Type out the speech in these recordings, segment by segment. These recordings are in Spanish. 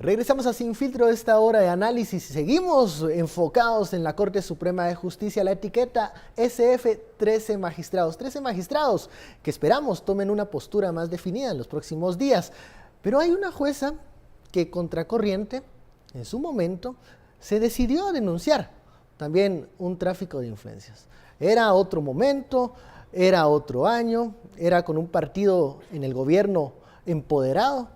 Regresamos a Sin Filtro, esta hora de análisis. Seguimos enfocados en la Corte Suprema de Justicia. La etiqueta SF, 13 magistrados. 13 magistrados que esperamos tomen una postura más definida en los próximos días. Pero hay una jueza que, contracorriente, en su momento, se decidió a denunciar también un tráfico de influencias. Era otro momento, era otro año, era con un partido en el gobierno empoderado,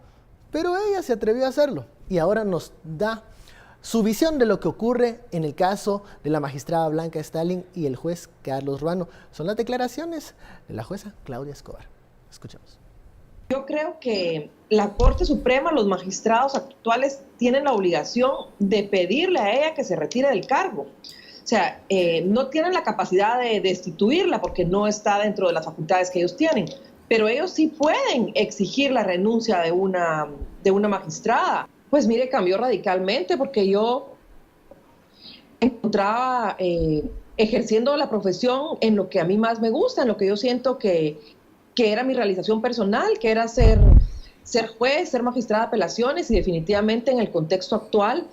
pero ella se atrevió a hacerlo y ahora nos da su visión de lo que ocurre en el caso de la magistrada Blanca Stalin y el juez Carlos Ruano. Son las declaraciones de la jueza Claudia Escobar. Escuchemos. Yo creo que la Corte Suprema, los magistrados actuales, tienen la obligación de pedirle a ella que se retire del cargo. O sea, no tienen la capacidad de destituirla porque no está dentro de las facultades que ellos tienen, pero ellos sí pueden exigir la renuncia de una magistrada. Pues mire, cambió radicalmente porque yo encontraba ejerciendo la profesión en lo que a mí más me gusta, en lo que yo siento que era mi realización personal, que era ser juez, ser magistrada de apelaciones, y definitivamente en el contexto actual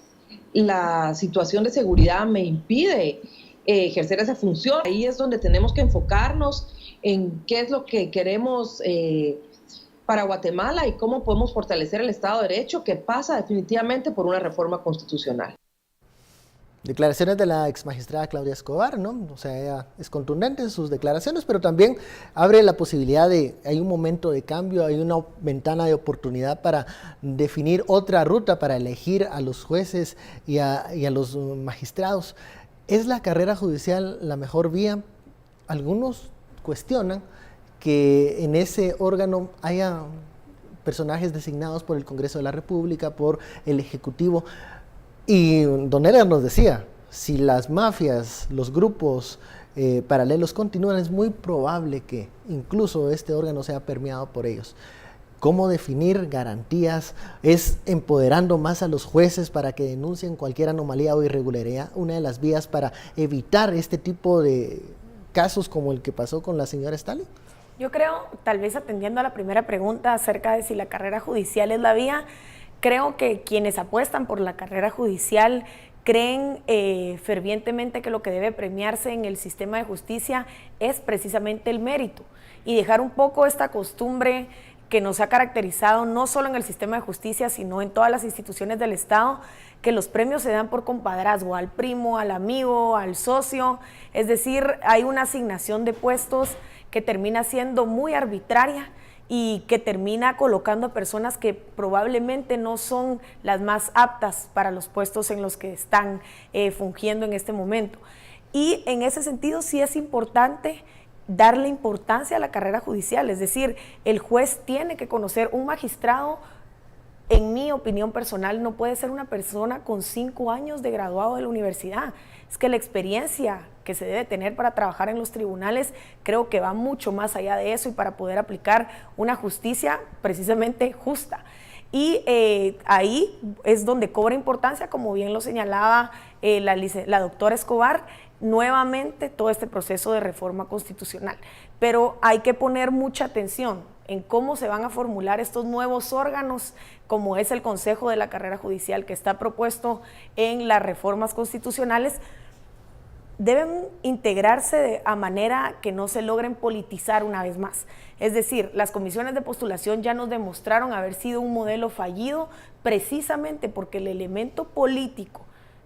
la situación de seguridad me impide ejercer esa función. Ahí es donde tenemos que enfocarnos en qué es lo que queremos para Guatemala y cómo podemos fortalecer el Estado de Derecho, que pasa definitivamente por una reforma constitucional. Declaraciones de la exmagistrada Claudia Escobar, ¿no? O sea, ella es contundente en sus declaraciones, pero también abre la posibilidad hay un momento de cambio, hay una ventana de oportunidad para definir otra ruta, para elegir a los jueces y a los magistrados. ¿Es la carrera judicial la mejor vía? Algunos cuestionan que en ese órgano haya personajes designados por el Congreso de la República, por el Ejecutivo. Y don Edgar nos decía, si las mafias, los grupos paralelos continúan, es muy probable que incluso este órgano sea permeado por ellos. ¿Cómo definir garantías? ¿Es empoderando más a los jueces para que denuncien cualquier anomalía o irregularidad una de las vías para evitar este tipo de casos como el que pasó con la señora Stalin? Yo creo, tal vez atendiendo a la primera pregunta acerca de si la carrera judicial es la vía, creo que quienes apuestan por la carrera judicial creen fervientemente que lo que debe premiarse en el sistema de justicia es precisamente el mérito y dejar un poco esta costumbre que nos ha caracterizado no solo en el sistema de justicia, sino en todas las instituciones del Estado, que los premios se dan por compadrazgo, al primo, al amigo, al socio. Es decir, hay una asignación de puestos que termina siendo muy arbitraria y que termina colocando a personas que probablemente no son las más aptas para los puestos en los que están fungiendo en este momento. Y en ese sentido sí es importante darle importancia a la carrera judicial, es decir, el juez tiene que conocer. Un magistrado, en mi opinión personal, no puede ser una persona con 5 años de graduado de la universidad. Es que la experiencia que se debe tener para trabajar en los tribunales creo que va mucho más allá de eso y para poder aplicar una justicia precisamente justa. Y ahí es donde cobra importancia, como bien lo señalaba la doctora Escobar, nuevamente todo este proceso de reforma constitucional. Pero hay que poner mucha atención en cómo se van a formular estos nuevos órganos, como es el Consejo de la Carrera Judicial que está propuesto en las reformas constitucionales. Deben integrarse a manera que no se logren politizar una vez más. Es decir, las comisiones de postulación ya nos demostraron haber sido un modelo fallido precisamente porque el elemento político,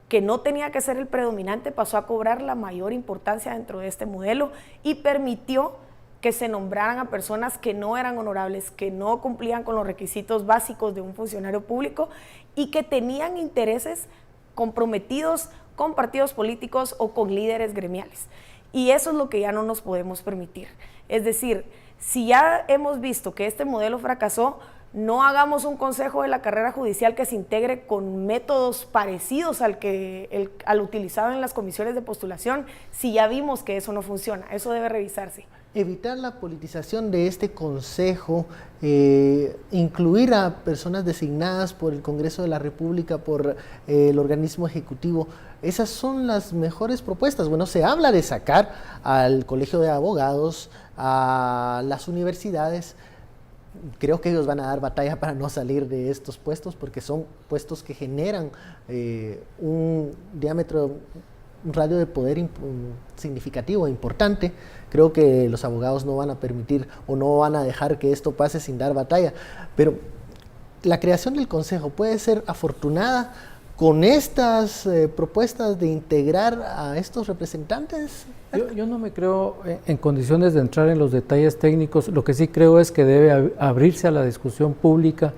que no tenía que ser el predominante, pasó a cobrar la mayor importancia dentro de este modelo y permitió que se nombraran a personas que no eran honorables, que no cumplían con los requisitos básicos de un funcionario público y que tenían intereses comprometidos con partidos políticos o con líderes gremiales. Y eso es lo que ya no nos podemos permitir. Es decir, si ya hemos visto que este modelo fracasó, no hagamos un consejo de la carrera judicial que se integre con métodos parecidos al utilizado en las comisiones de postulación, si ya vimos que eso no funciona. Eso debe revisarse. Evitar la politización de este consejo, incluir a personas designadas por el Congreso de la República, por el organismo ejecutivo, esas son las mejores propuestas. Bueno, se habla de sacar al Colegio de Abogados, a las universidades, creo que ellos van a dar batalla para no salir de estos puestos, porque son puestos que generan un diámetro, un radio de poder significativo, importante. Creo que los abogados no van a permitir o no van a dejar que esto pase sin dar batalla, pero la creación del Consejo puede ser afortunada con estas propuestas de integrar a estos representantes. Yo no me creo en condiciones de entrar en los detalles técnicos. Lo que sí creo es que debe abrirse a la discusión pública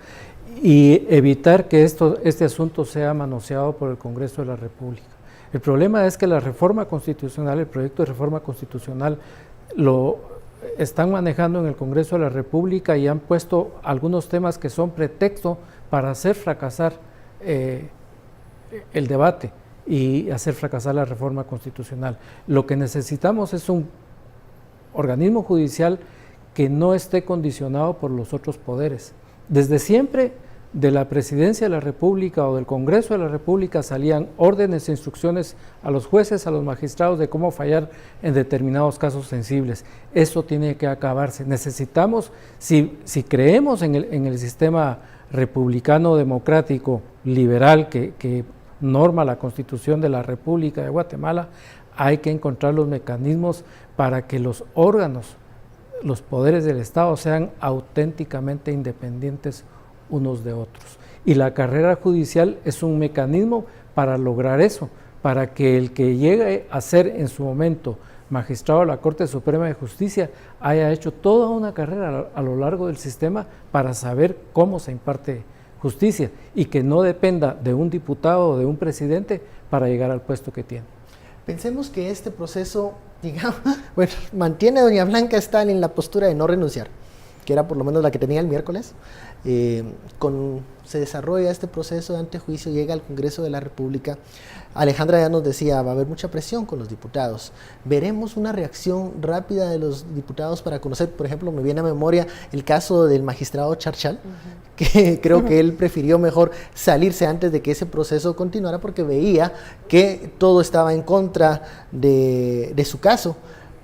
y evitar que este asunto sea manoseado por el Congreso de la República. El problema es que la reforma constitucional, el proyecto de reforma constitucional, lo están manejando en el Congreso de la República y han puesto algunos temas que son pretexto para hacer fracasar el debate y hacer fracasar la reforma constitucional. Lo que necesitamos es un organismo judicial que no esté condicionado por los otros poderes. Desde siempre, de la Presidencia de la República o del Congreso de la República salían órdenes e instrucciones a los jueces, a los magistrados de cómo fallar en determinados casos sensibles. Eso tiene que acabarse. Necesitamos, si creemos en el sistema republicano, democrático, liberal que norma la Constitución de la República de Guatemala, hay que encontrar los mecanismos para que los órganos, los poderes del Estado sean auténticamente independientes unos de otros. Y la carrera judicial es un mecanismo para lograr eso, para que el que llegue a ser en su momento magistrado de la Corte Suprema de Justicia haya hecho toda una carrera a lo largo del sistema para saber cómo se imparte justicia y que no dependa de un diputado o de un presidente para llegar al puesto que tiene. Pensemos que este proceso, digamos, bueno, mantiene a doña Blanca Stalin la postura de no renunciar, que era por lo menos la que tenía el miércoles. Se desarrolla este proceso de antejuicio, llega al Congreso de la República. Alejandra ya nos decía, va a haber mucha presión con los diputados. Veremos una reacción rápida de los diputados para conocer, por ejemplo, me viene a memoria el caso del magistrado Charchal, que creo que él prefirió mejor salirse antes de que ese proceso continuara porque veía que todo estaba en contra de su caso.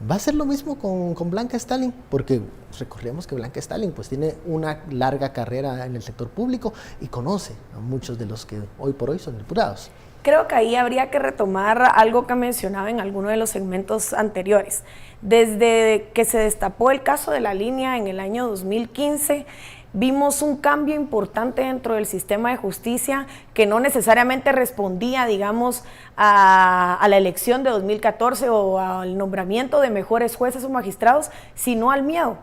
¿Va a ser lo mismo con Blanca Stalin? Porque recordemos que Blanca Stalin pues tiene una larga carrera en el sector público y conoce a muchos de los que hoy por hoy son diputados. Creo que ahí habría que retomar algo que mencionaba en alguno de los segmentos anteriores. Desde que se destapó el caso de la línea en el año 2015, vimos un cambio importante dentro del sistema de justicia que no necesariamente respondía, digamos, a la elección de 2014 o al nombramiento de mejores jueces o magistrados, sino al miedo.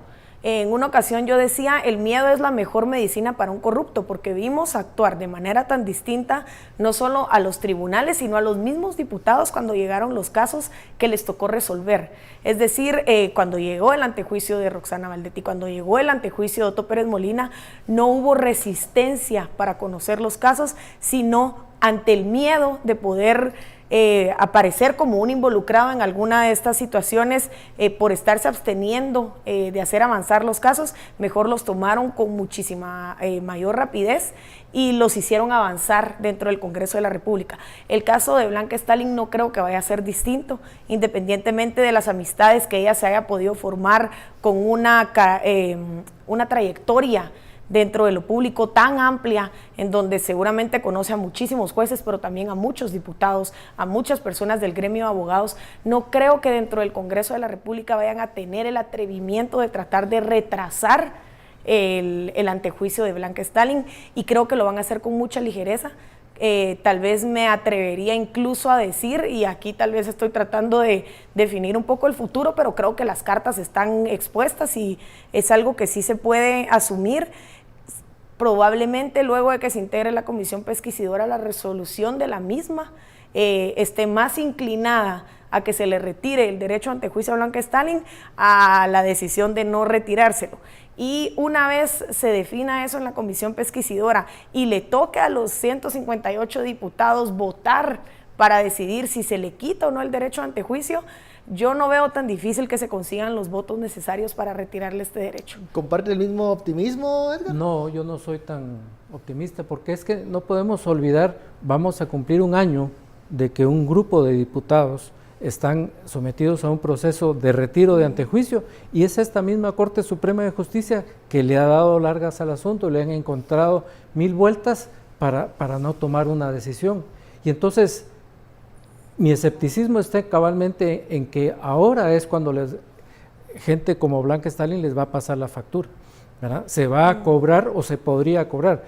En una ocasión yo decía, el miedo es la mejor medicina para un corrupto, porque vimos actuar de manera tan distinta no solo a los tribunales, sino a los mismos diputados cuando llegaron los casos que les tocó resolver. Es decir, cuando llegó el antejuicio de Roxana Valdetti, cuando llegó el antejuicio de Otto Pérez Molina, no hubo resistencia para conocer los casos, sino ante el miedo de poder aparecer como un involucrado en alguna de estas situaciones por estarse absteniendo de hacer avanzar los casos, mejor los tomaron con muchísima mayor rapidez y los hicieron avanzar dentro del Congreso de la República. El caso de Blanca Stalin no creo que vaya a ser distinto, independientemente de las amistades que ella se haya podido formar con una trayectoria dentro de lo público tan amplia, en donde seguramente conoce a muchísimos jueces, pero también a muchos diputados, a muchas personas del gremio de abogados. No creo que dentro del Congreso de la República vayan a tener el atrevimiento de tratar de retrasar el antejuicio de Blanca Stalin, y creo que lo van a hacer con mucha ligereza. Tal vez me atrevería incluso a decir, y aquí tal vez estoy tratando de definir un poco el futuro, pero creo que las cartas están expuestas y es algo que sí se puede asumir. Probablemente luego de que se integre la comisión pesquisidora, la resolución de la misma esté más inclinada a que se le retire el derecho a antejuicio a Blanca Stalin a la decisión de no retirárselo. Y una vez se defina eso en la comisión pesquisidora y le toque a los 158 diputados votar para decidir si se le quita o no el derecho a antejuicio, yo no veo tan difícil que se consigan los votos necesarios para retirarle este derecho. ¿Comparte el mismo optimismo, Edgar? No, yo no soy tan optimista, porque es que no podemos olvidar, vamos a cumplir un año de que un grupo de diputados están sometidos a un proceso de retiro de antejuicio, y es esta misma Corte Suprema de Justicia que le ha dado largas al asunto, le han encontrado 1000 vueltas para no tomar una decisión. Y entonces, mi escepticismo está cabalmente en que ahora es cuando gente como Blanca Stalin les va a pasar la factura, ¿verdad? Se va a cobrar o se podría cobrar.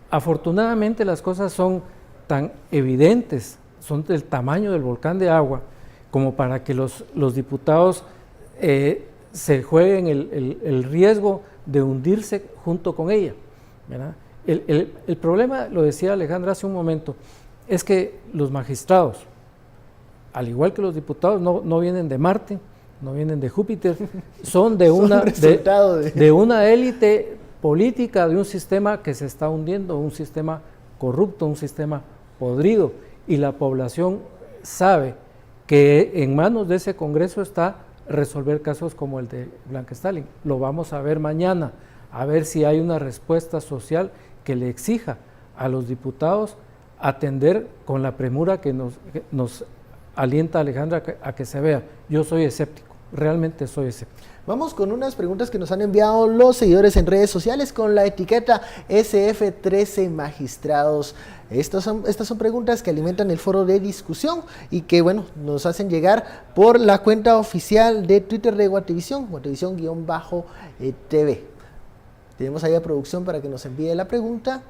Afortunadamente las cosas son tan evidentes, son del tamaño del volcán de agua, como para que los diputados se jueguen el riesgo de hundirse junto con ella, ¿verdad? El problema, lo decía Alejandra hace un momento, es que los magistrados, al igual que los diputados, no vienen de Marte, no vienen de Júpiter, son de una élite política, de un sistema que se está hundiendo, un sistema corrupto, un sistema podrido, y la población sabe que en manos de ese Congreso está resolver casos como el de Blanca Stalin. Lo vamos a ver mañana, a ver si hay una respuesta social que le exija a los diputados atender con la premura que nos alienta Alejandra a que se vea. Yo soy escéptico, realmente soy escéptico. Vamos con unas preguntas que nos han enviado los seguidores en redes sociales con la etiqueta SF13 Magistrados. Estas son preguntas que alimentan el foro de discusión y que, bueno, nos hacen llegar por la cuenta oficial de Twitter de Guatevisión, Guatevisión_TV. Tenemos ahí a producción para que nos envíe la pregunta.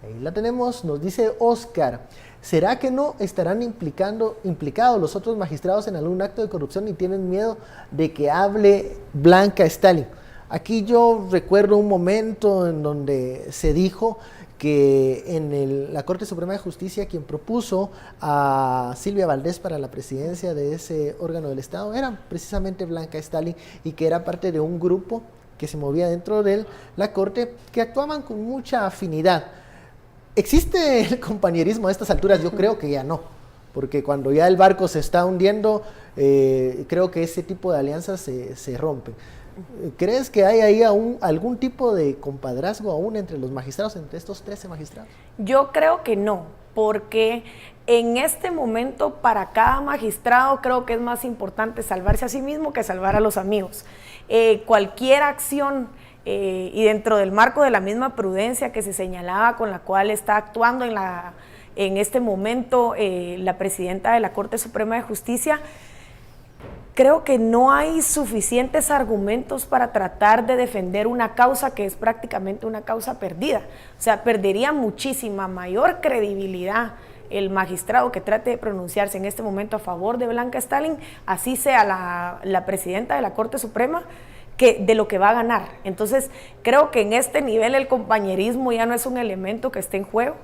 Ahí la tenemos, nos dice Oscar. ¿Será que no estarán implicados los otros magistrados en algún acto de corrupción y tienen miedo de que hable Blanca Stalin? Aquí yo recuerdo un momento en donde se dijo que en la Corte Suprema de Justicia quien propuso a Silvia Valdés para la presidencia de ese órgano del Estado era precisamente Blanca Stalin, y que era parte de un grupo que se movía dentro de la Corte, que actuaban con mucha afinidad. ¿Existe el compañerismo a estas alturas? Yo creo que ya no, porque cuando ya el barco se está hundiendo, creo que ese tipo de alianzas se rompen. ¿Crees que hay ahí algún tipo de compadrazgo aún entre los magistrados, entre estos 13 magistrados? Yo creo que no, porque en este momento para cada magistrado creo que es más importante salvarse a sí mismo que salvar a los amigos. Cualquier acción y dentro del marco de la misma prudencia que se señalaba con la cual está actuando en este momento la presidenta de la Corte Suprema de Justicia, creo que no hay suficientes argumentos para tratar de defender una causa que es prácticamente una causa perdida. O sea, perdería muchísima mayor credibilidad el magistrado que trate de pronunciarse en este momento a favor de Blanca Stalin, así sea la presidenta de la Corte Suprema, que de lo que va a ganar. Entonces, creo que en este nivel el compañerismo ya no es un elemento que esté en juego.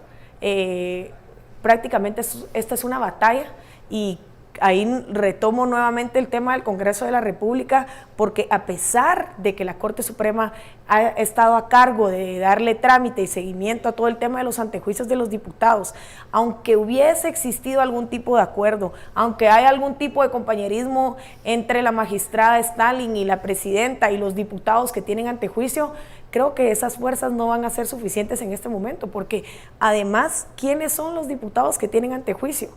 Prácticamente esta es una batalla, y ahí retomo nuevamente el tema del Congreso de la República, porque a pesar de que la Corte Suprema ha estado a cargo de darle trámite y seguimiento a todo el tema de los antejuicios de los diputados, aunque hubiese existido algún tipo de acuerdo, aunque haya algún tipo de compañerismo entre la magistrada Stalin y la presidenta y los diputados que tienen antejuicio, creo que esas fuerzas no van a ser suficientes en este momento, porque además, ¿quiénes son los diputados que tienen antejuicio?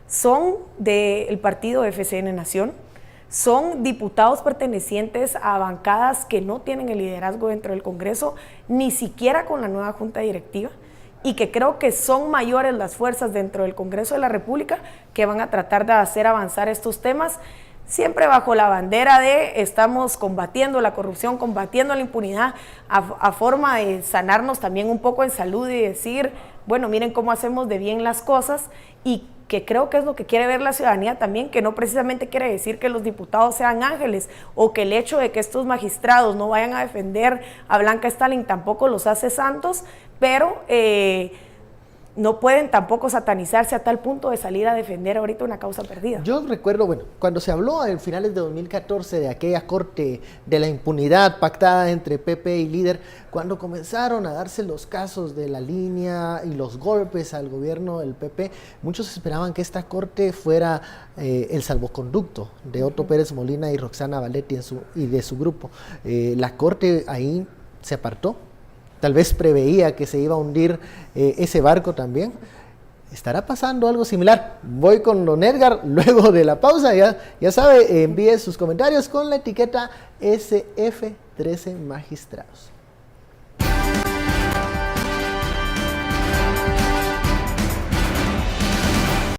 Son del partido FCN Nación, son diputados pertenecientes a bancadas que no tienen el liderazgo dentro del Congreso, ni siquiera con la nueva Junta Directiva, y que creo que son mayores las fuerzas dentro del Congreso de la República que van a tratar de hacer avanzar estos temas, siempre bajo la bandera de estamos combatiendo la corrupción, combatiendo la impunidad, a forma de sanarnos también un poco en salud y decir, bueno, miren cómo hacemos de bien las cosas, y que creo que es lo que quiere ver la ciudadanía también, que no precisamente quiere decir que los diputados sean ángeles, o que el hecho de que estos magistrados no vayan a defender a Blanca Stalin tampoco los hace santos, pero no pueden tampoco satanizarse a tal punto de salir a defender ahorita una causa perdida. Yo recuerdo, bueno, cuando se habló en finales de 2014 de aquella corte de la impunidad pactada entre PP y líder, cuando comenzaron a darse los casos de la línea y los golpes al gobierno del PP, muchos esperaban que esta corte fuera el salvoconducto de Otto Pérez Molina y Roxana Valetti y de su grupo. La corte ahí se apartó. Tal vez preveía que se iba a hundir ese barco también. ¿Estará pasando algo similar? Voy con don Edgar luego de la pausa. Ya sabe, envíe sus comentarios con la etiqueta SF13 Magistrados.